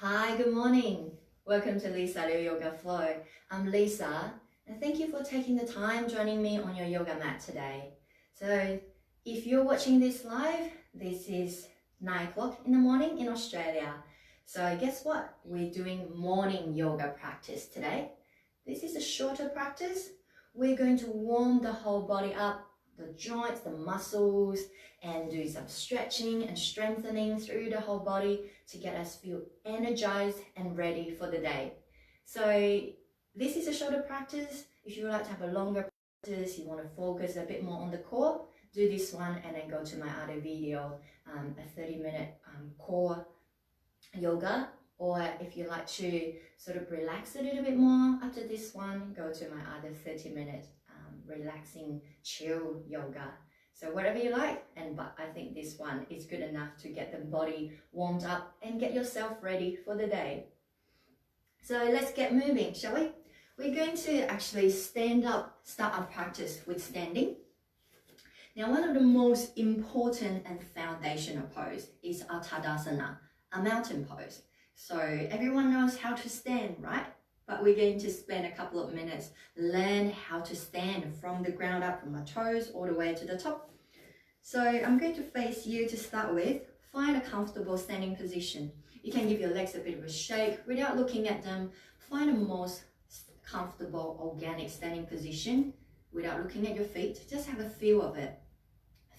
Hi, good morning. Welcome to Lisa Liu Yoga Flow. I'm Lisa, and thank you for taking the time joining me on your yoga mat today. So, if you're watching this live, this is 9 o'clock in the morning in Australia. So, guess what? We're doing morning yoga practice today. This is a shorter practice. We're going to warm the whole body up, the joints, the muscles, and do some stretching and strengthening through the whole body to get us feel energized and ready for the day. So this is a shorter practice. If you would like to have a longer practice, you want to focus a bit more on the core, do this one and then go to my other video, a 30-minute core yoga. Or if you like to sort of relax a little bit more after this one, go to my other 30-minute relaxing chill yoga. So whatever you like, but I think this one is good enough to get the body warmed up and get yourself ready for the day. So let's get moving, shall we? We're going to actually start our practice with standing. Now, one of the most important and foundational pose is our Tadasana, a mountain pose. So everyone knows how to stand, right? But we're going to spend a couple of minutes learn how to stand from the ground up, from my toes all the way to the top. So I'm going to face you to start with. Find a comfortable standing position. You can give your legs a bit of a shake without looking at them. Find the most comfortable, organic standing position without looking at your feet. Just have a feel of it.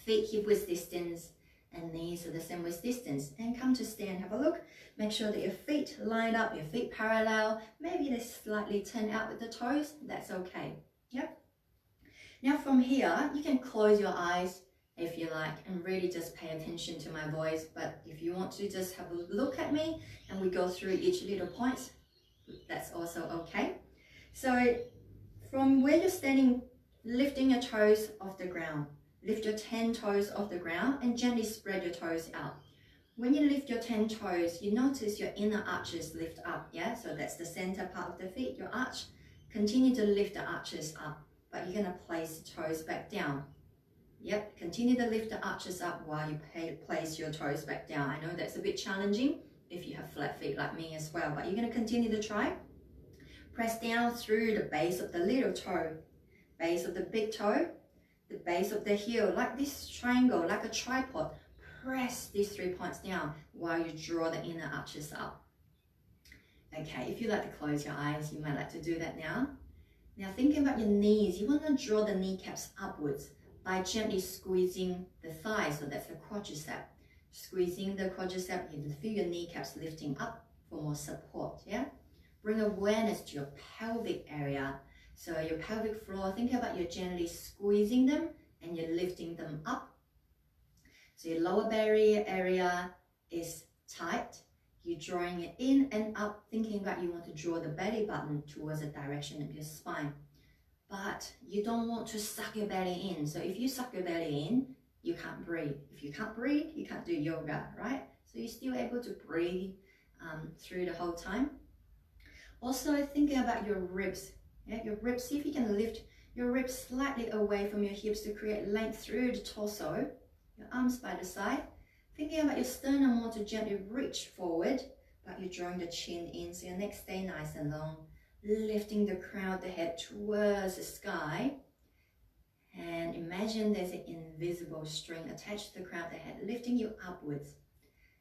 Feet hip width distance and knees are the same width distance. And come to stand, have a look. Make sure that your feet line up, your feet parallel. Maybe they slightly turn out with the toes. That's okay. Yep. Now from here, you can close your eyes if you like and really just pay attention to my voice. But if you want to just have a look at me and we go through each little point, that's also okay. So from where you're standing, lifting your toes off the ground. Lift your 10 toes off the ground and gently spread your toes out. When you lift your 10 toes, you notice your inner arches lift up, yeah? So that's the center part of the feet, your arch. Continue to lift the arches up, but you're gonna place the toes back down. Yep, continue to lift the arches up while you place your toes back down. I know that's a bit challenging if you have flat feet like me as well, but you're gonna continue to try. Press down through the base of the little toe, base of the big toe, the base of the heel, like this triangle, like a tripod. Press these 3 points down while you draw the inner arches up. Okay, if you like to close your eyes, you might like to do that now. Now thinking about your knees, you want to draw the kneecaps upwards by gently squeezing the thighs, so that's the quadricep. Squeezing the quadricep, you feel your kneecaps lifting up for more support, yeah? Bring awareness to your pelvic area. So your pelvic floor, think about you gently squeezing them and you're lifting them up. So your lower belly area is tight. You're drawing it in and up, thinking about you want to draw the belly button towards the direction of your spine. But you don't want to suck your belly in. So if you suck your belly in, you can't breathe. If you can't breathe, you can't do yoga, right? So you're still able to breathe through the whole time. Also thinking about your ribs. Yeah, your ribs, see if you can lift your ribs slightly away from your hips to create length through the torso. Your arms by the side. Thinking about your sternum more to gently reach forward, but you're drawing the chin in so your neck stay nice and long. Lifting the crown of the head towards the sky. And imagine there's an invisible string attached to the crown of the head, lifting you upwards.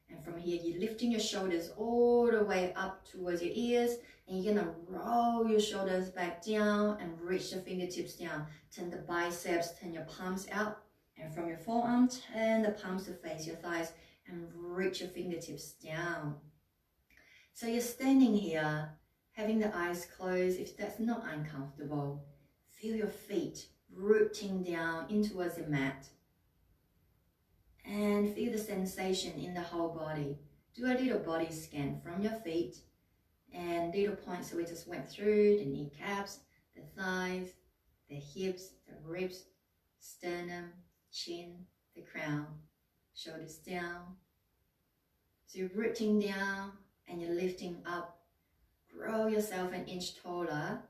And from here, you're lifting your shoulders all the way up towards your ears. And you're gonna roll your shoulders back down and reach the fingertips down. Turn the biceps, turn your palms out. And from your forearm, turn the palms to face your thighs and reach your fingertips down. So you're standing here, having the eyes closed. If that's not uncomfortable, feel your feet rooting down in towards the mat. And feel the sensation in the whole body. Do a little body scan from your feet and little points that we just went through, the kneecaps, the thighs, the hips, the ribs, sternum, chin, the crown, shoulders down. So you're rooting down and you're lifting up. Grow yourself an inch taller.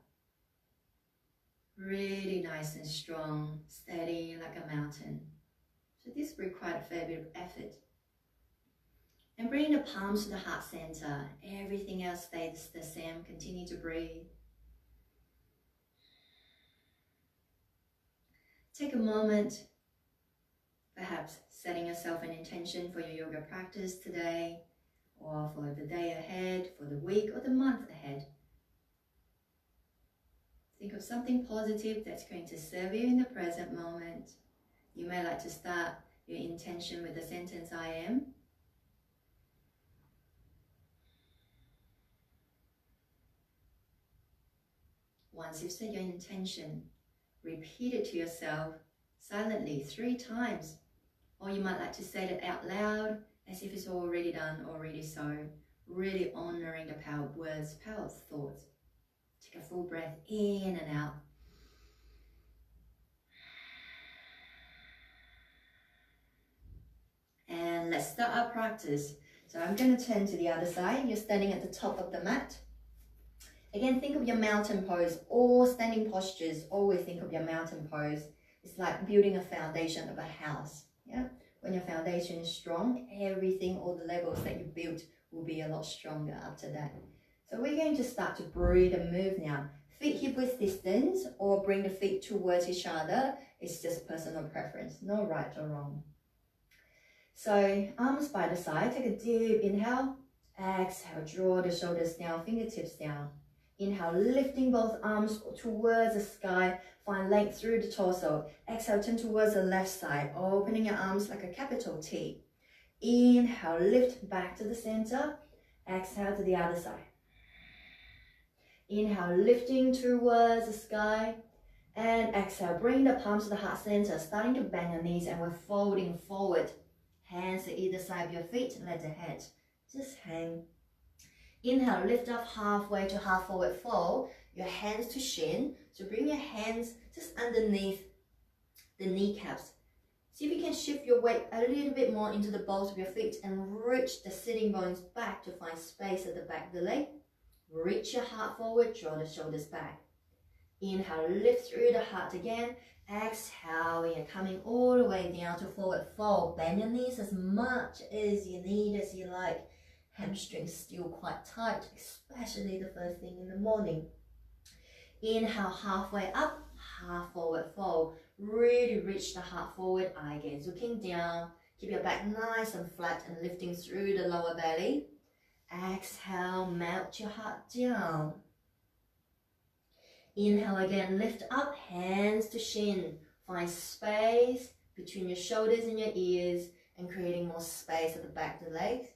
Really nice and strong, steady like a mountain. So this required a fair bit of effort. And bring the palms to the heart center. Everything else stays the same. Continue to breathe. Take a moment, perhaps setting yourself an intention for your yoga practice today, or for the day ahead, for the week or the month ahead. Think of something positive that's going to serve you in the present moment. You may like to start your intention with the sentence I am. Once you've said your intention, repeat it to yourself silently 3 times. Or you might like to say it out loud as if it's already done, already so. Really honoring the power of words, power of thoughts. Take a full breath in and out. And let's start our practice. So I'm going to turn to the other side. You're standing at the top of the mat. Again, think of your mountain pose. All standing postures, always think of your mountain pose. It's like building a foundation of a house. Yeah? When your foundation is strong, everything, all the levels that you built will be a lot stronger after that. So we're going to start to breathe and move now. Feet hip width distance or bring the feet towards each other. It's just personal preference, no right or wrong. So arms by the side, take a deep inhale. Exhale, draw the shoulders down, fingertips down. Inhale, lifting both arms towards the sky. Find length through the torso. Exhale, turn towards the left side, opening your arms like a capital T. Inhale, lift back to the center. Exhale to the other side. Inhale, lifting towards the sky. And exhale, bring the palms to the heart center, starting to bend your knees, and we're folding forward. Hands to either side of your feet, let the head just hang. Inhale, lift up halfway to half forward fold. Your hands to shin. So bring your hands just underneath the kneecaps. See if you can shift your weight a little bit more into the balls of your feet and reach the sitting bones back to find space at the back of the leg. Reach your heart forward, draw the shoulders back. Inhale, lift through the heart again. Exhale, you're coming all the way down to forward fold. Bend your knees as much as you need, as you like. Hamstrings still quite tight, especially the first thing in the morning. Inhale, halfway up, half forward fold. Really reach the heart forward, eye gaze looking down. Keep your back nice and flat and lifting through the lower belly. Exhale, melt your heart down. Inhale again, lift up, hands to shin. Find space between your shoulders and your ears and creating more space at the back of the legs.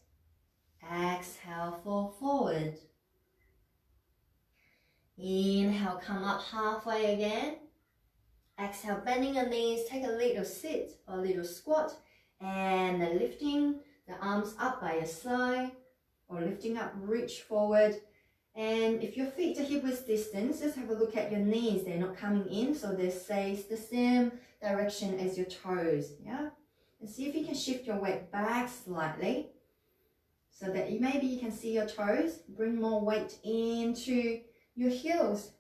Exhale, fall forward. Inhale, come up halfway again. Exhale, bending your knees, take a little sit or a little squat. And lifting the arms up by your side or lifting up, reach forward. And if your feet are hip width distance, just have a look at your knees. They're not coming in, so they stay the same direction as your toes. Yeah? And see if you can shift your weight back slightly so that maybe you can see your toes. Bring more weight into your heels.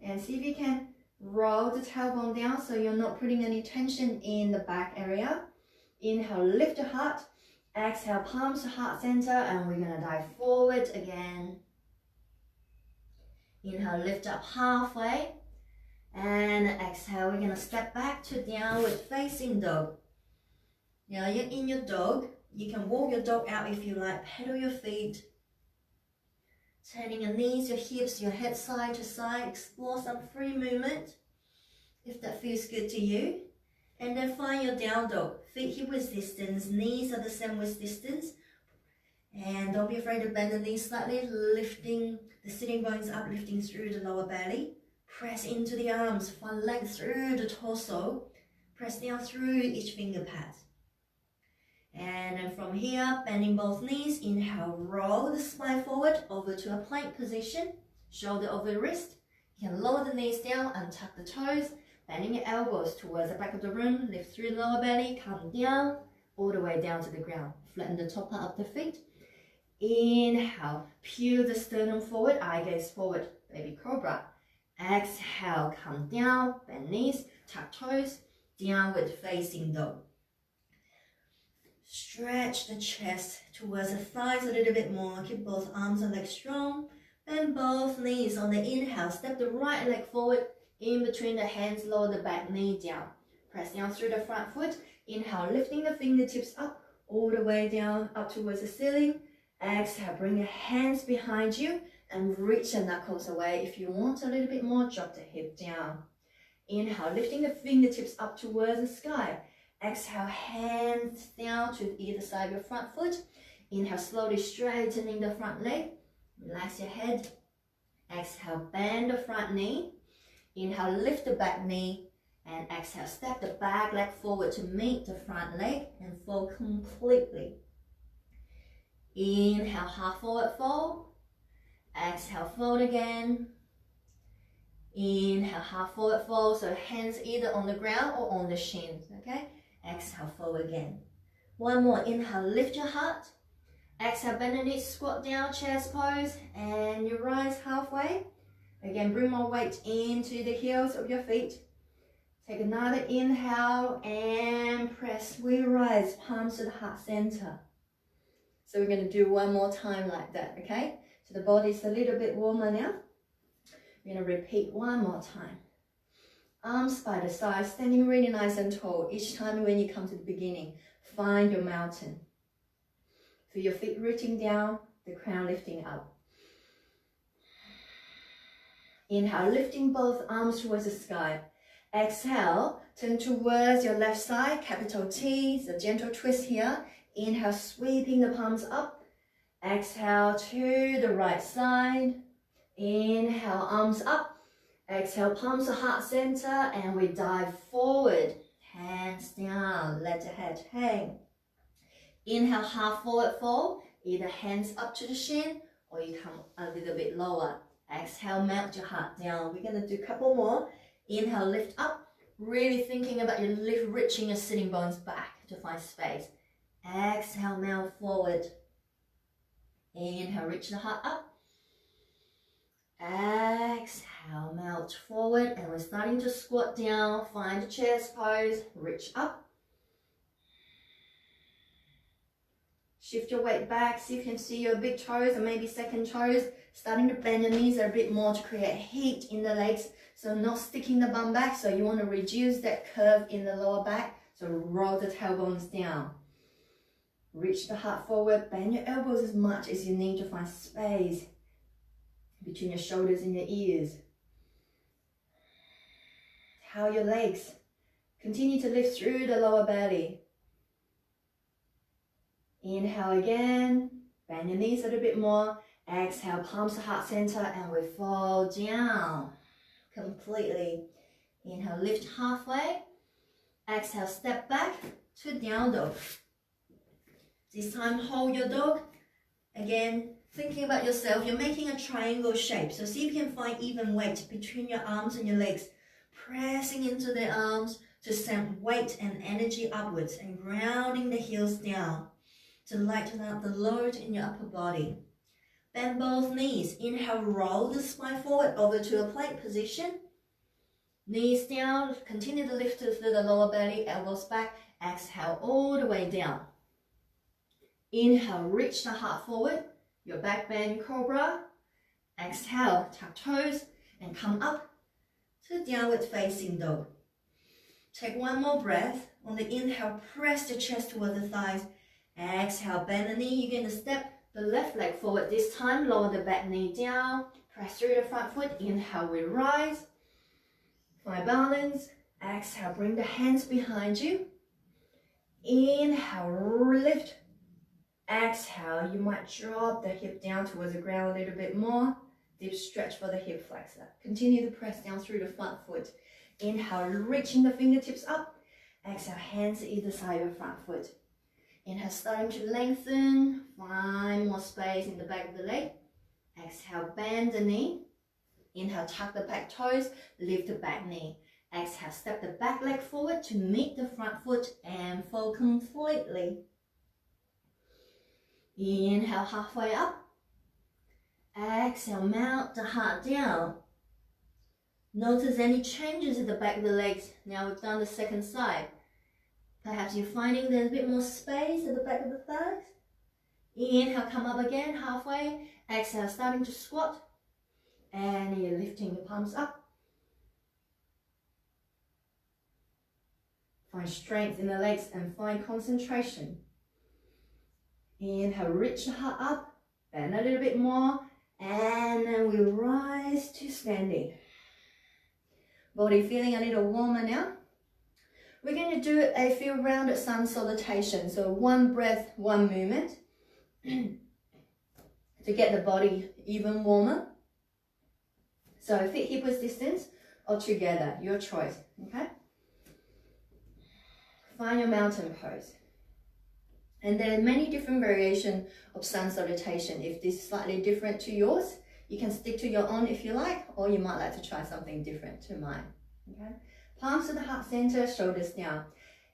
And see if you can roll the tailbone down so you're not putting any tension in the back area. Inhale, lift your heart. Exhale, palms to heart center, and we're gonna dive forward again. Inhale, lift up halfway. And exhale, we're gonna step back to downward facing dog. Now you're in your dog. You can walk your dog out if you like, pedal your feet. Turning your knees, your hips, your head side to side. Explore some free movement if that feels good to you. And then find your down dog. Feet hip width distance, knees are the same width distance. And don't be afraid to bend the knees slightly, lifting the sitting bones up, lifting through the lower belly. Press into the arms, find length through the torso. Press down through each finger pad. And then from here, bending both knees, inhale, roll the spine forward over to a plank position. Shoulder over the wrist. You can lower the knees down, untuck the toes. Bending your elbows towards the back of the room, lift through the lower belly, come down, all the way down to the ground. Flatten the top part of the feet. Inhale, peel the sternum forward, eye gaze forward, baby cobra. Exhale, come down, bend knees, tuck toes, downward facing dog. Stretch the chest towards the thighs a little bit more. Keep both arms and legs strong. Bend both knees on the inhale. Step the right leg forward. In between the hands, lower the back knee down. Press down through the front foot. Inhale, lifting the fingertips up, all the way down, up towards the ceiling. Exhale, bring your hands behind you and reach the knuckles away. If you want a little bit more, drop the hip down. Inhale, lifting the fingertips up towards the sky. Exhale, hands down to either side of your front foot. Inhale, slowly straightening the front leg. Relax your head. Exhale, bend the front knee. Inhale, lift the back knee. And exhale, step the back leg forward to meet the front leg and fold completely. Inhale, half forward fold. Exhale, fold again. Inhale, half forward fold. So hands either on the ground or on the shins, okay? Exhale, fold again. One more. Inhale, lift your heart. Exhale, bend the knees, squat down, chest pose, and you rise halfway. Again, bring more weight into the heels of your feet. Take another inhale and press. We rise, palms to the heart center. So we're going to do one more time like that, okay? So the body's a little bit warmer now. We're going to repeat one more time. Arms by the side, standing really nice and tall. Each time when you come to the beginning, find your mountain. Feel your feet rooting down, the crown lifting up. Inhale, lifting both arms towards the sky. Exhale, turn towards your left side, capital T, it's a gentle twist here. Inhale, sweeping the palms up. Exhale to the right side. Inhale, arms up. Exhale, palms to heart center, and we dive forward. Hands down, let the head hang. Inhale, half forward fold. Either hands up to the shin, or you come a little bit lower. Exhale, melt your heart down. We're going to do a couple more. Inhale, lift up. Really thinking about your lift, reaching your sitting bones back to find space. Exhale, melt forward. Inhale, reach the heart up. Exhale, melt forward. And we're starting to squat down. Find the chest pose. Reach up. Shift your weight back. See if you can see your big toes and maybe second toes. Starting to bend your knees a bit more to create heat in the legs. So not sticking the bum back. So you want to reduce that curve in the lower back. So roll the tailbones down. Reach the heart forward. Bend your elbows as much as you need to find space between your shoulders and your ears. Tail your legs. Continue to lift through the lower belly. Inhale again. Bend your knees a little bit more. Exhale, palms to heart center, and we fall down completely. Inhale, lift halfway. Exhale, step back to down dog. This time, hold your dog. Again, thinking about yourself, you're making a triangle shape. So see if you can find even weight between your arms and your legs. Pressing into the arms to send weight and energy upwards and grounding the heels down to lighten up the load in your upper body. Bend both knees. Inhale, roll the spine forward over to a plank position. Knees down, continue to lift through the lower belly, elbows back. Exhale all the way down. Inhale, reach the heart forward. Your back bend, cobra. Exhale, tuck toes and come up to downward facing dog. Take one more breath. On the inhale, press the chest toward the thighs. Exhale, bend the knee. You're going to step the left leg forward this time. Lower the back knee down. Press through the front foot. Inhale, we rise. Find balance. Exhale, bring the hands behind you. Inhale, lift. Exhale, you might drop the hip down towards the ground a little bit more. Deep stretch for the hip flexor. Continue to press down through the front foot. Inhale, reaching the fingertips up. Exhale, hands either side of the front foot. Inhale, starting to lengthen. Find more space in the back of the leg. Exhale, bend the knee. Inhale, tuck the back toes. Lift the back knee. Exhale, step the back leg forward to meet the front foot and fold completely. Inhale, halfway up. Exhale, melt the heart down. Notice any changes in the back of the legs. Now we've done the second side. Perhaps you're finding there's a bit more space at the back of the thighs. Inhale, come up again, halfway. Exhale, starting to squat. And you're lifting the palms up. Find strength in the legs and find concentration. Inhale, reach the heart up. Bend a little bit more. And then we rise to standing. Body feeling a little warmer now. We're going to do a few rounded sun salutation. So one breath, one movement. To get the body even warmer. So feet hip width distance or together, your choice, okay? Find your mountain pose. And there are many different variations of sun salutation. If this is slightly different to yours, you can stick to your own if you like, or you might like to try something different to mine, okay? Palms to the heart center, shoulders down.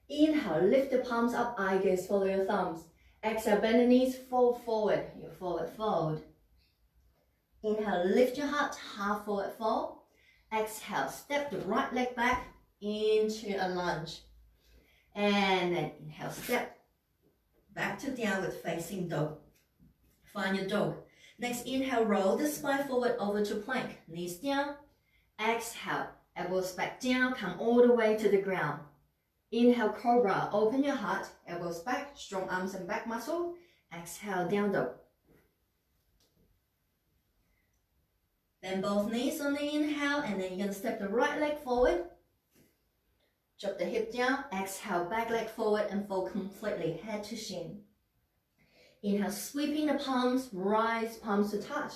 Inhale, lift the palms up, eye gaze, follow your thumbs. Exhale, bend the knees, fold forward, your forward fold. Inhale, lift your heart, half forward fold. Exhale, step the right leg back into a lunge. And then inhale, step back to downward facing dog. Find your dog. Next, inhale, roll the spine forward over to plank. Knees down. Exhale, elbows back down, come all the way to the ground. Inhale, cobra, open your heart, elbows back, strong arms and back muscle. Exhale, down dog. Bend both knees on the inhale, and then you're going to step the right leg forward. Drop the hip down, exhale, back leg forward and fold completely, head to shin. Inhale, sweeping the palms, rise, palms to touch.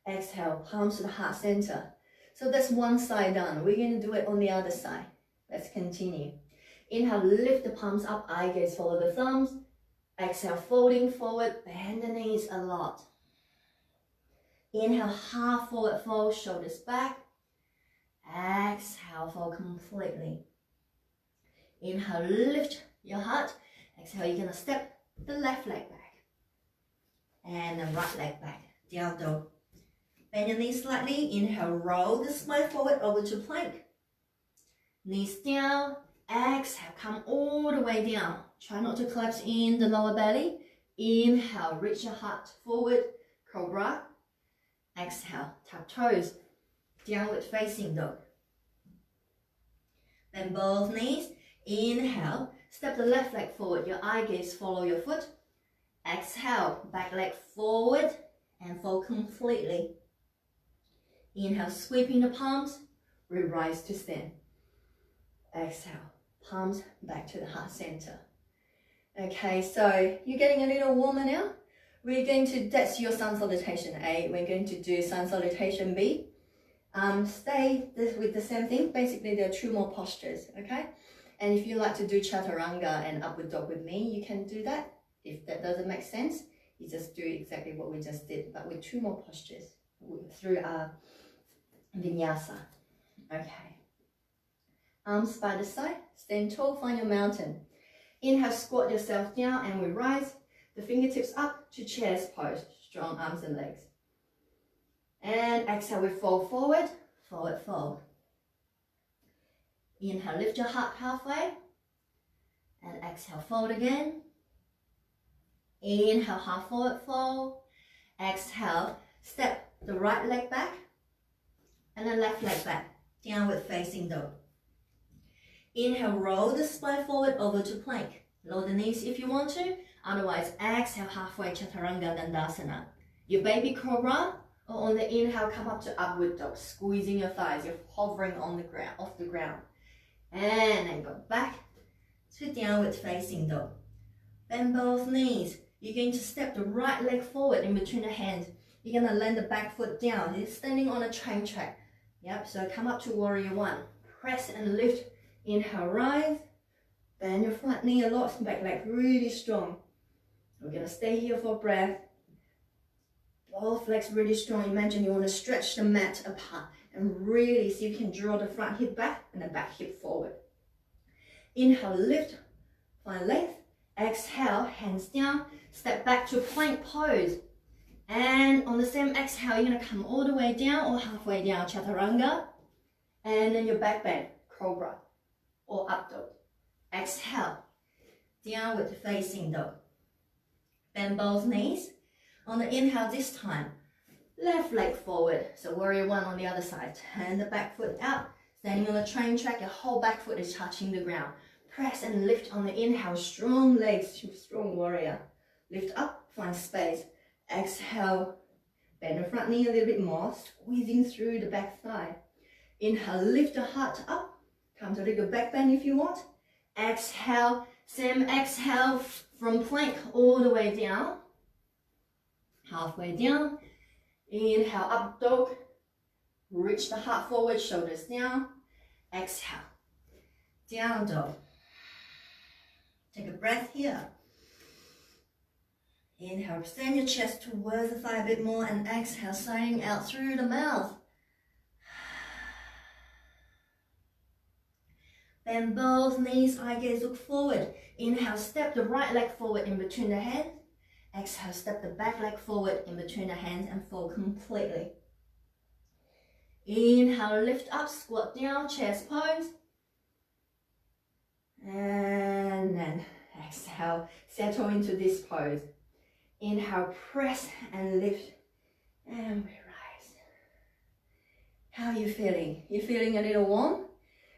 Exhale, palms to the heart center. So that's one side done. We're going to do it on the other side. Let's continue. Inhale, lift the palms up, eye gaze, follow the thumbs. Exhale, folding forward, bend the knees a lot. Inhale, half forward fold, shoulders back. Exhale, fold completely. Inhale, lift your heart. Exhale, you're going to step the left leg back. And the right leg back. Down dog. Bend your knees slightly. Inhale, roll the spine forward over to plank. Knees down. Exhale, come all the way down. Try not to collapse in the lower belly. Inhale, reach your heart forward. Cobra. Exhale, tap toes. Downward facing dog. Bend both knees. Inhale, step the left leg forward. Your eye gaze, follow your foot. Exhale, back leg forward and fold completely. Inhale, sweeping the palms. We rise to stand. Exhale, palms back to the heart center. Okay, so you're getting a little warmer now. We're going to, that's your sun salutation A. We're going to do sun salutation B. Stay with the same thing. Basically, there are two more postures, okay? And if you like to do chaturanga and upward dog with me, you can do that. If that doesn't make sense, you just do exactly what we just did, but with two more postures through our vinyasa. Okay. Arms by the side, stand tall, find your mountain. Inhale, squat yourself down and we rise. The fingertips up to chairs pose, strong arms and legs. And exhale, we fold forward, forward fold. Inhale, lift your heart halfway. And exhale, fold again. Inhale, half forward fold. Exhale, step the right leg back. And the left leg back, downward facing dog. Inhale, roll the spine forward over to plank. Lower the knees if you want to. Otherwise, exhale, halfway chaturanga dandasana. Your baby cobra, or on the inhale, come up to upward dog, squeezing your thighs. You're hovering on the ground, off the ground. And then go back to downward facing dog. Bend both knees. You're going to step the right leg forward in between the hands. You're going to land the back foot down. You're standing on a train track. Yep, so come up to warrior one. Press and lift. Inhale, rise. Bend your front knee a lot, back leg really strong. We're going to stay here for breath. Both legs really strong. Imagine you want to stretch the mat apart and really see if you can draw the front hip back and the back hip forward. Inhale, lift, find length. Exhale, hands down, step back to plank pose. And on the same exhale, you're going to come all the way down or halfway down, chaturanga. And then your back bend, cobra or up dog. Exhale, downward facing dog. Bend both knees. On the inhale this time, left leg forward. So warrior one on the other side. Turn the back foot out. Standing on the train track, your whole back foot is touching the ground. Press and lift on the inhale. Strong legs, strong warrior. Lift up, find space. Exhale, bend the front knee a little bit more, squeezing through the back thigh. Inhale, lift the heart up. Come to a little back bend if you want. Exhale, same exhale from plank all the way down. Halfway down. Inhale, up dog. Reach the heart forward, shoulders down. Exhale, down dog. Take a breath here. Inhale, extend your chest towards the thigh a bit more, and exhale, sliding out through the mouth. Bend both knees, eye gaze look forward. Inhale, step the right leg forward in between the hands. Exhale, step the back leg forward in between the hands and fold completely. Inhale, lift up, squat down, chest pose. And then exhale, settle into this pose. Inhale, press and lift, and we rise. How are you feeling? You feeling a little warm?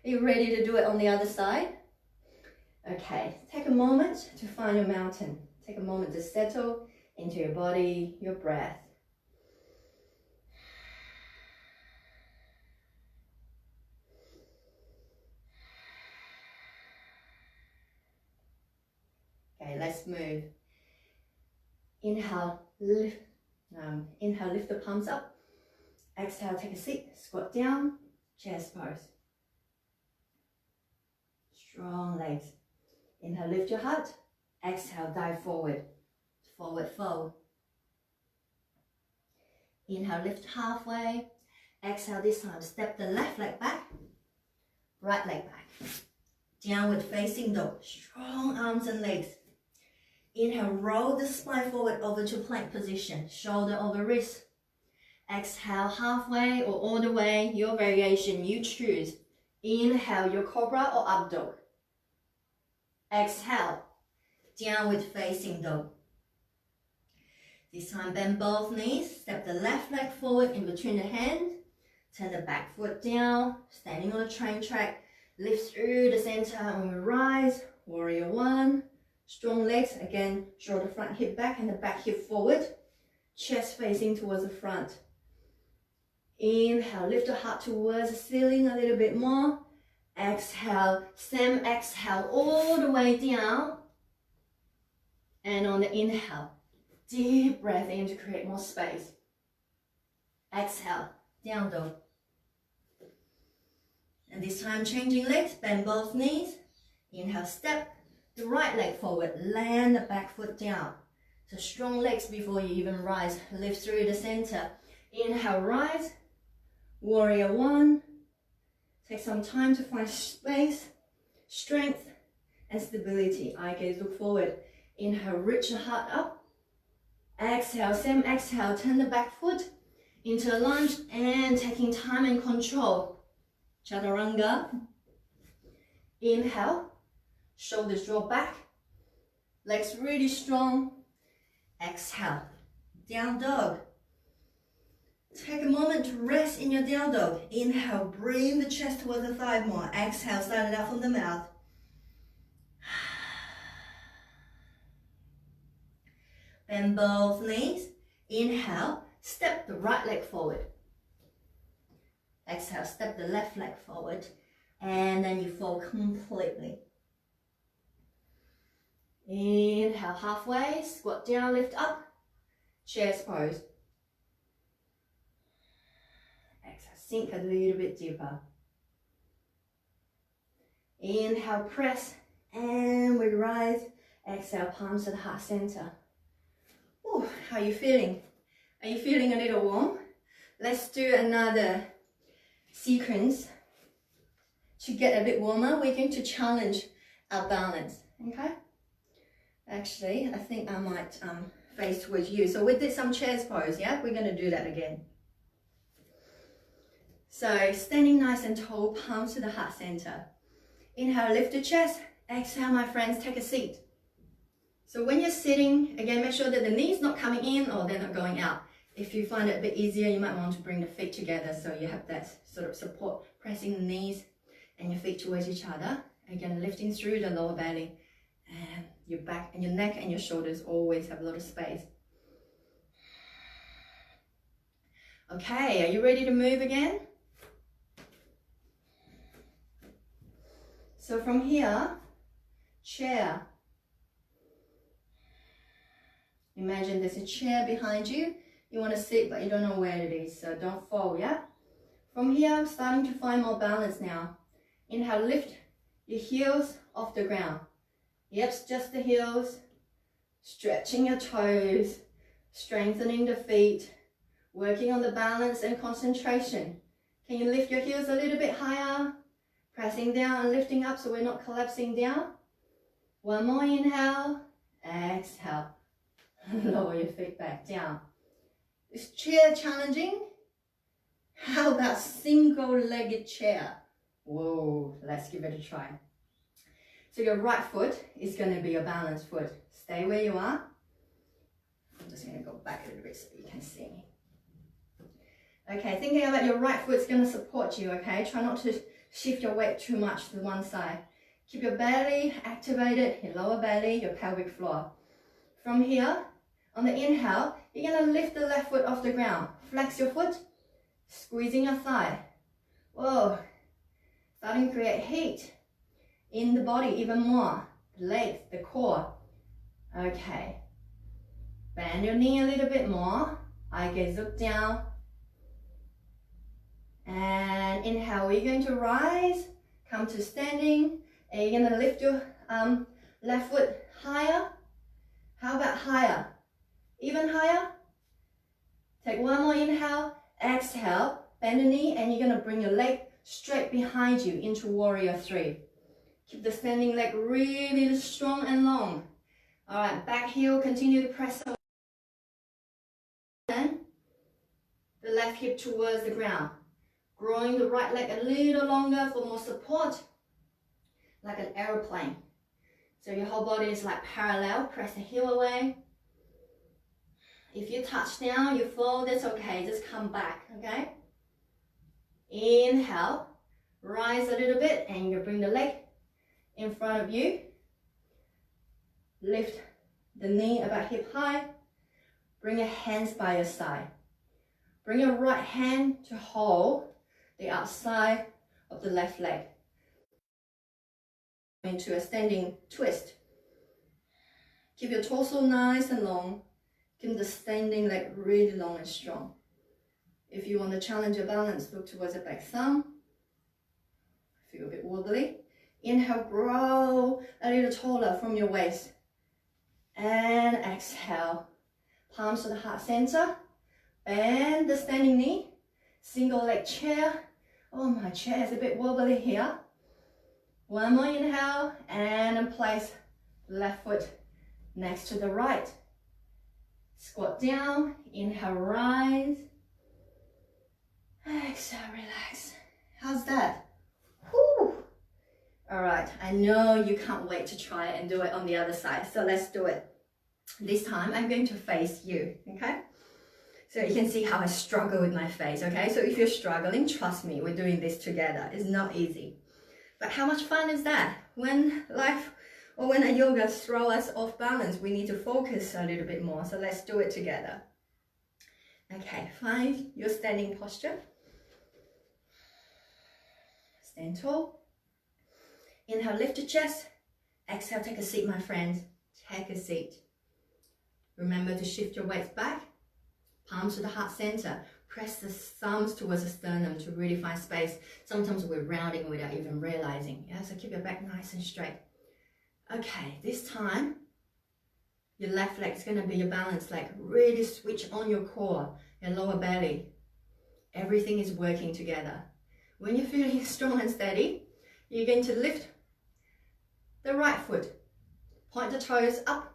Are you ready to do it on the other side? Okay, take a moment to find your mountain. Take a moment to settle into your body, your breath. Okay, let's move. Inhale, lift the palms up. Exhale, take a seat, squat down, chest pose. Strong legs. Inhale, lift your heart. Exhale, dive forward. Forward fold. Inhale, lift halfway. Exhale, this time step the left leg back. Right leg back. Downward facing dog. Strong arms and legs. Inhale, roll the spine forward over to plank position. Shoulder over wrist. Exhale, halfway or all the way. Your variation, you choose. Inhale, your cobra or up dog. Exhale, downward facing dog. This time, bend both knees. Step the left leg forward in between the hands. Turn the back foot down. Standing on the train track. Lift through the center and we rise. Warrior one. Strong legs. Again, shoulder front, hip back, and the back hip forward. Chest facing towards the front. Inhale, lift the heart towards the ceiling a little bit more. Exhale, same exhale all the way down. And on the inhale, deep breath in to create more space. Exhale, down dog. And this time changing legs, bend both knees. Inhale, step the right leg forward, land the back foot down. So strong legs before you even rise. Lift through the center. Inhale, rise. Warrior one. Take some time to find space, strength, and stability. Eye gaze look forward. Inhale, reach the heart up. Exhale, same exhale, turn the back foot into a lunge and taking time and control. Chaturanga. Inhale, shoulders draw back, legs really strong. Exhale, down dog. Take a moment to rest in your down dog. Inhale, bring the chest towards the thigh more. Exhale, start it out from the mouth. Bend both knees. Inhale, step the right leg forward. Exhale, step the left leg forward. And then you fold completely. Inhale, halfway, squat down, lift up, chest pose. Exhale, sink a little bit deeper. Inhale, press, and we rise. Exhale, palms to the heart center. Ooh, how are you feeling? Are you feeling a little warm? Let's do another sequence. To get a bit warmer, we're going to challenge our balance, okay? Actually, I think I might face towards you. So we did some chairs pose, yeah? We're gonna do that again. So standing nice and tall, palms to the heart center. Inhale, lift the chest. Exhale, my friends, take a seat. So when you're sitting, again, make sure that the knees not coming in or they're not going out. If you find it a bit easier, you might want to bring the feet together so you have that sort of support, pressing the knees and your feet towards each other. Again, lifting through the lower belly, and your back and your neck and your shoulders always have a lot of space. Okay, are you ready to move again? So from here, chair. Imagine there's a chair behind you. You want to sit, but you don't know where it is, so don't fall, yeah? From here, I'm starting to find more balance now. Inhale, lift your heels off the ground. Yep, just the heels. Stretching your toes, strengthening the feet, working on the balance and concentration. Can you lift your heels a little bit higher? Pressing down and lifting up so we're not collapsing down. One more inhale, exhale. Lower your feet back down. Is chair challenging? How about single-legged chair? Whoa, let's give it a try. So your right foot is going to be your balanced foot. Stay where you are. I'm just going to go back a little bit so you can see me. Okay, thinking about your right foot's going to support you, okay? Try not to shift your weight too much to one side. Keep your belly activated, your lower belly, your pelvic floor. From here, on the inhale, you're going to lift the left foot off the ground. Flex your foot, squeezing your thigh. Whoa, starting to create heat in the body even more. The legs, the core. Okay, bend your knee a little bit more. Eye gaze look down. And inhale, we're going to rise, come to standing. And you're going to lift your left foot higher. How about higher? Even higher. Take one more inhale, exhale, bend the knee, and you're going to bring your leg straight behind you into warrior three. Keep the standing leg really strong and long. All right, back heel, continue to press away. And the left hip towards the ground. Growing the right leg a little longer for more support, like an aeroplane. So your whole body is like parallel, press the heel away. If you touch down, you fall, that's okay, just come back, okay? Inhale, rise a little bit, and you bring the leg in front of you. Lift the knee about hip high. Bring your hands by your side. Bring your right hand to hold the outside of the left leg into a standing twist. Keep your torso nice and long. Keep the standing leg really long and strong. If you want to challenge your balance, look towards the back thumb. Feel a bit wobbly. Inhale, grow a little taller from your waist. And exhale. Palms to the heart center. Bend the standing knee. Single leg chair. Oh, my chair is a bit wobbly here. One more inhale and place left foot next to the right. Squat down, inhale, rise. Exhale, relax. How's that? Whew. All right, I know you can't wait to try it and do it on the other side, so let's do it. This time I'm going to face you, okay? So you can see how I struggle with my face, okay? So if you're struggling, trust me, we're doing this together. It's not easy. But how much fun is that? When life or when a yoga throws us off balance, we need to focus a little bit more. So let's do it together. Okay, find your standing posture. Stand tall. Inhale, lift your chest. Exhale, take a seat, my friends. Take a seat. Remember to shift your weight back. Palms to the heart center. Press the thumbs towards the sternum to really find space. Sometimes we're rounding without even realizing. Yeah, so keep your back nice and straight. Okay, this time, your left leg is going to be your balance leg. Really switch on your core, your lower belly. Everything is working together. When you're feeling strong and steady, you're going to lift the right foot. Point the toes up.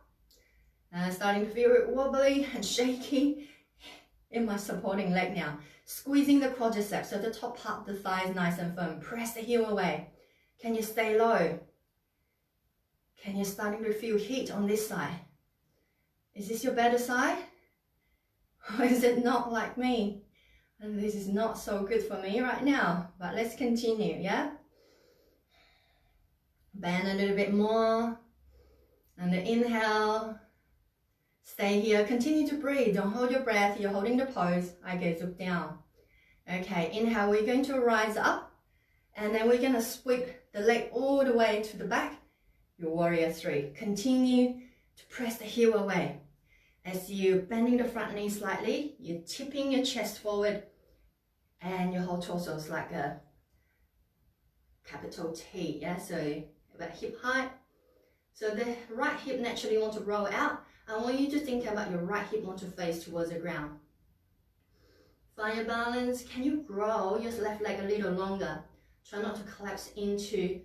Starting to feel it wobbly and shaky in my supporting leg now. Squeezing the quadriceps so the top part of the thigh is nice and firm. Press the heel away. Can you stay low? Can you starting to feel heat on this side? Is this your better side? Or is it not like me? And this is not so good for me right now, but let's continue, yeah? Bend a little bit more. And the inhale. Stay here, continue to breathe. Don't hold your breath, you're holding the pose. I gaze up down. Okay, inhale, we're going to rise up. And then we're gonna sweep the leg all the way to the back. Your warrior three. Continue to press the heel away. As you're bending the front knee slightly, you're tipping your chest forward and your whole torso is like a capital T, yeah? So about hip height. So the right hip naturally want to roll out. I want you to think about your right hip want to face towards the ground. Find your balance. Can you grow your left leg a little longer? Try not to collapse into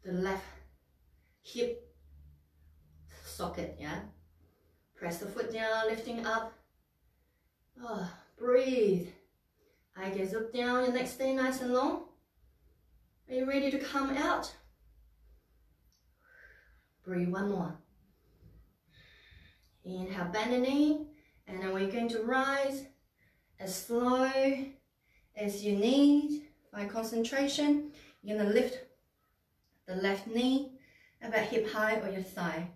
the left hip socket, yeah? Press the foot down, lifting up. Oh, breathe. I gaze up, down. Your neck stay nice and long. Are you ready to come out? Breathe, one more. Inhale, bend the knee, and then we're going to rise as slow as you need. By concentration, you're going to lift the left knee about hip height or your thigh.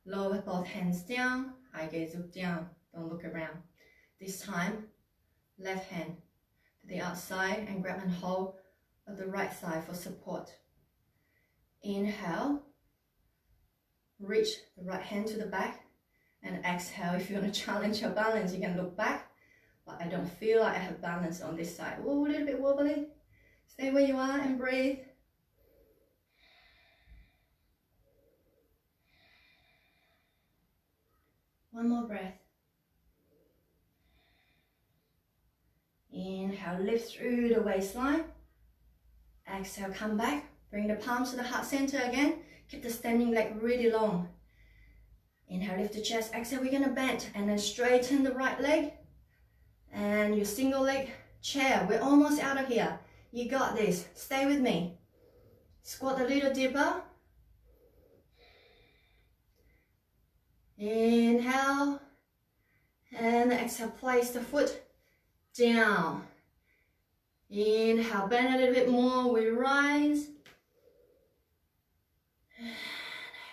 Lower both hands down, eye gaze up, down, don't look around. This time, left hand to the outside and grab and hold of the right thigh for support. Inhale, reach the right hand to the back, and exhale. If you want to challenge your balance, you can look back, but I don't feel like I have balance on this side. Ooh, a little bit wobbly. Stay where you are and breathe. One more breath. Inhale, lift through the waistline. Exhale, come back. Bring the palms to the heart center again. Keep the standing leg really long. Inhale, lift the chest. Exhale, we're gonna bend and then straighten the right leg. And your single leg chair. We're almost out of here. You got this. Stay with me. Squat a little deeper. Inhale. And exhale, place the foot down. Inhale, bend a little bit more. We rise. And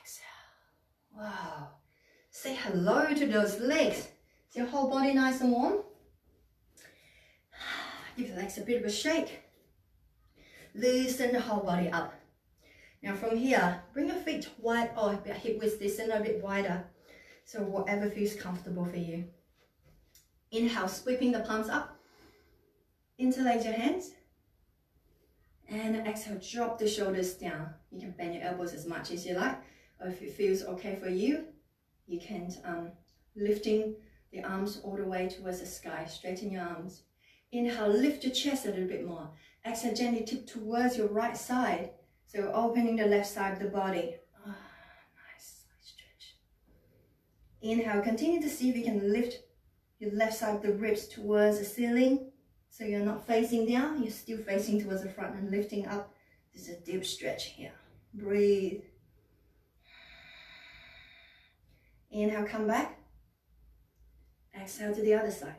exhale. Wow. Say hello to those legs. Is your whole body nice and warm? Give the legs a bit of a shake. Loosen the whole body up. Now from here, bring your feet wide, or hip width distance a bit wider. So whatever feels comfortable for you. Inhale, sweeping the palms up. Interlace your hands. And exhale, drop the shoulders down. You can bend your elbows as much as you like. Or if it feels okay for you, you can lifting the arms all the way towards the sky. Straighten your arms. Inhale, lift your chest a little bit more. Exhale, gently tip towards your right side. So opening the left side of the body. Oh, nice stretch. Inhale, continue to see if you can lift your left side of the ribs towards the ceiling. So you're not facing down, you're still facing towards the front and lifting up. This is a deep stretch here. Breathe. Inhale, come back. Exhale to the other side.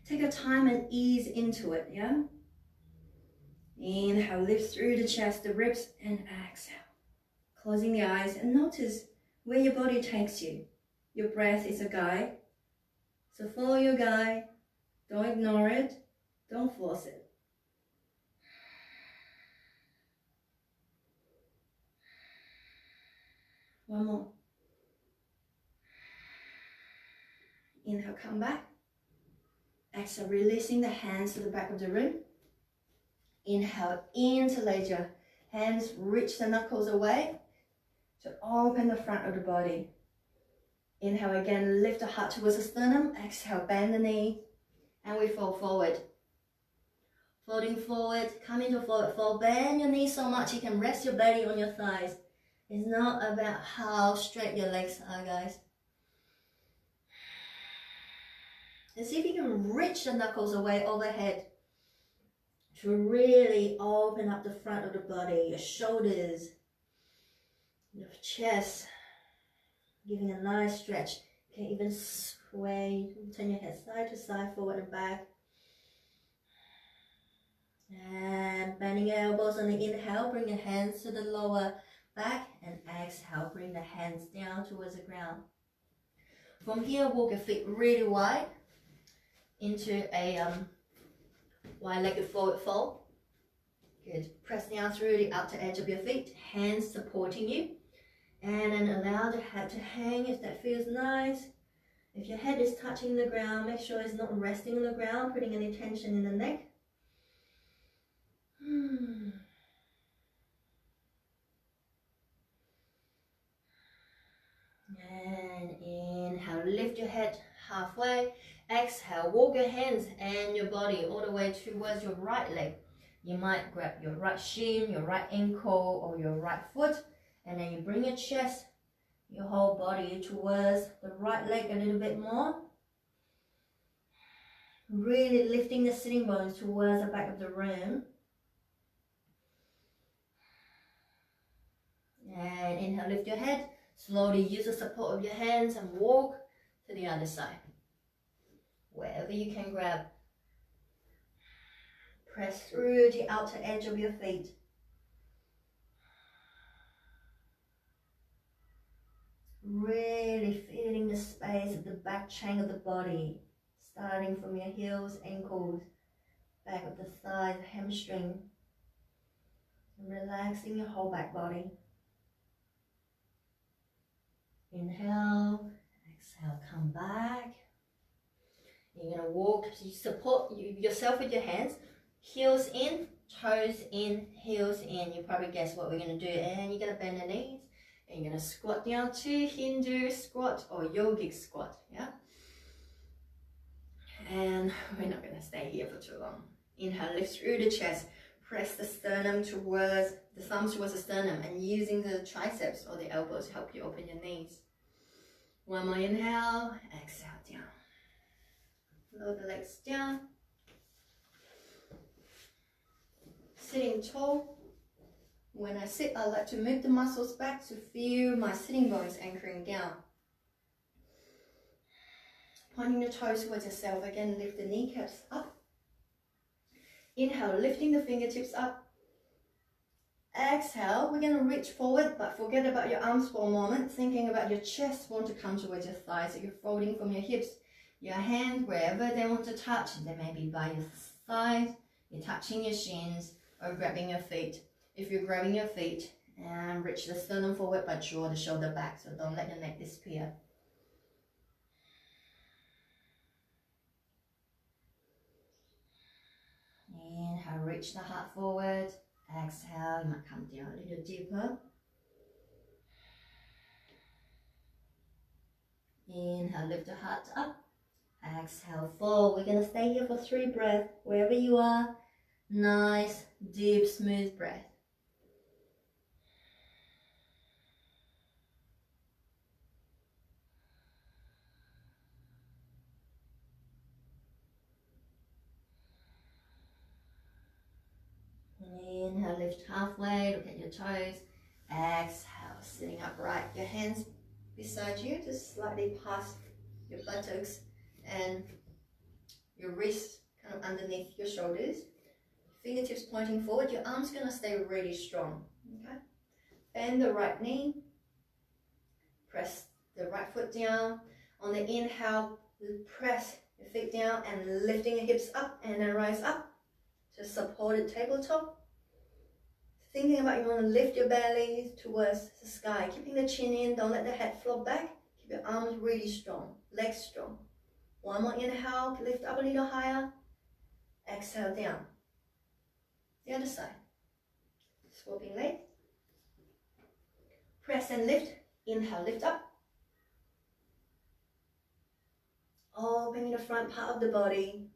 Take your time and ease into it, yeah? Inhale, lift through the chest, the ribs, and exhale. Closing the eyes and notice where your body takes you. Your breath is a guide. So follow your guide. Don't ignore it. Don't force it. One more. Inhale, come back. Exhale, releasing the hands to the back of the room. Inhale, interlace your hands, reach the knuckles away to open the front of the body. Inhale again, lift the heart towards the sternum. Exhale, bend the knee, and we fall forward. Folding forward, come into forward fold. Bend your knees so much you can rest your belly on your thighs. It's not about how straight your legs are, guys. And see if you can reach the knuckles away overhead to really open up the front of the body, your shoulders, your chest. Giving a nice stretch. You can even sway, turn your head side to side, forward and back. And bending your elbows on the inhale, bring your hands to the lower back, and exhale, bring the hands down towards the ground. From here, walk your feet really wide into a wide-legged forward fold. Good. Press down through the outer edge of your feet, hands supporting you. And then allow the head to hang if that feels nice. If your head is touching the ground, make sure it's not resting on the ground, putting any tension in the neck. And inhale, lift your head halfway. Exhale, walk your hands and your body all the way towards your right leg. You might grab your right shin, your right ankle, or your right foot. And then you bring your chest, your whole body towards the right leg a little bit more. Really lifting the sitting bones towards the back of the room. And inhale, lift your head. Slowly use the support of your hands and walk to the other side. Wherever you can grab. Press through the outer edge of your feet. Really feeling the space of the back chain of the body, starting from your heels, ankles, back of the thighs, hamstring, and relaxing your whole back body. Inhale, exhale, come back. You're going to walk, so you support yourself with your hands, heels in, toes in, heels in. You probably guess what we're going to do, and you're going to bend the knees. And you're going to squat down to Hindu squat or yogic squat, yeah? And we're not going to stay here for too long. Inhale, lift through the chest. Press the sternum towards, the thumbs towards the sternum, and using the triceps or the elbows to help you open your knees. One more inhale, exhale down. Lower the legs down. Sitting tall. When I sit, I like to move the muscles back to feel my sitting bones anchoring down. Pointing the toes towards yourself. Again, lift the kneecaps up. Inhale, lifting the fingertips up. Exhale, we're going to reach forward, but forget about your arms for a moment. Thinking about your chest want to come towards your thighs, so you're folding from your hips. Your hands, wherever they want to touch, they may be by your thighs, you're touching your shins, or grabbing your feet. If you're grabbing your feet, and reach the sternum forward, but draw the shoulder back, so don't let your neck disappear. Inhale, reach the heart forward. Exhale, you might come down a little deeper. Inhale, lift the heart up. Exhale, fold. We're going to stay here for 3 breaths. Wherever you are, nice, deep, smooth breath. Inhale, lift halfway, look at your toes. Exhale, sitting upright. Your hands beside you, just slightly past your buttocks and your wrists kind of underneath your shoulders. Fingertips pointing forward. Your arm's going to stay really strong. Okay. Bend the right knee. Press the right foot down. On the inhale, press your feet down and lifting your hips up and then rise up to supported tabletop. Thinking about you want to lift your belly towards the sky, keeping the chin in, don't let the head flop back. Keep your arms really strong, legs strong. One more inhale, lift up a little higher. Exhale down. The other side. Swapping legs. Press and lift. Inhale, lift up. Opening the front part of the body.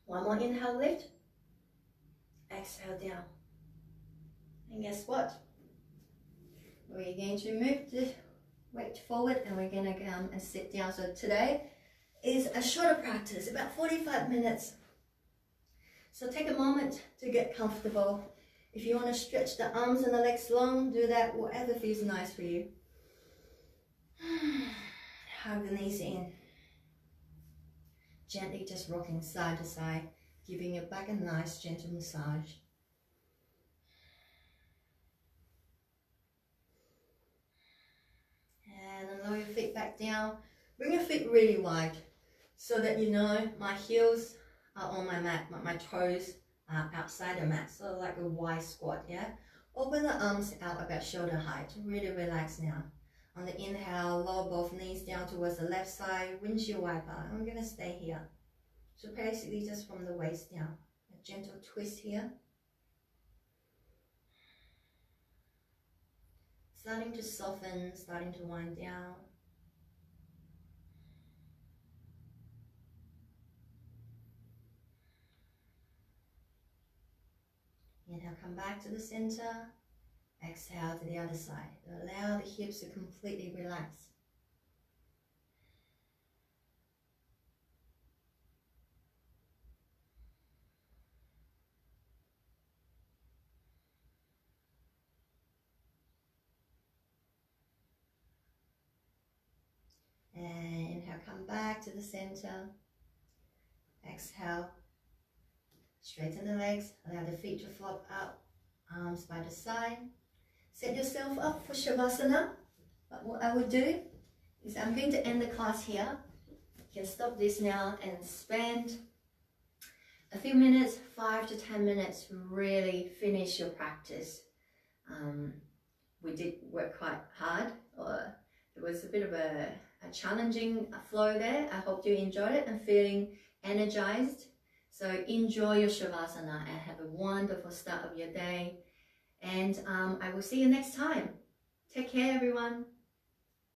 One more inhale, lift. Exhale down. And guess what? We're going to move the weight forward and we're going to come and sit down. So today is a shorter practice, about 45 minutes. So take a moment to get comfortable. If you want to stretch the arms and the legs long, do that, whatever feels nice for you. Hug the knees in. Gently just rocking side to side, giving your back a nice gentle massage. And then lower your feet back down. Bring your feet really wide so that you know my heels are on my mat, but my toes are outside the mat. So like a wide squat, yeah? Open the arms out about shoulder height. Really relax now. On the inhale, lower both knees down towards the left side, windshield wiper. I'm going to stay here. So basically just from the waist down. A gentle twist here. Starting to soften, starting to wind down. Inhale, come back to the center. Exhale to the other side. Allow the hips to completely relax. And inhale, come back to the center. Exhale, straighten the legs, allow the feet to flop out, arms by the side. Set yourself up for Shavasana. But what I would do is I'm going to end the class here. You can stop this now and spend a few minutes, 5 to 10 minutes to really finish your practice. We did work quite hard, or it was a bit of a challenging flow there. I hope you enjoyed it and feeling energized. So enjoy your Shavasana and have a wonderful start of your day. And I will see you next time. Take care, everyone.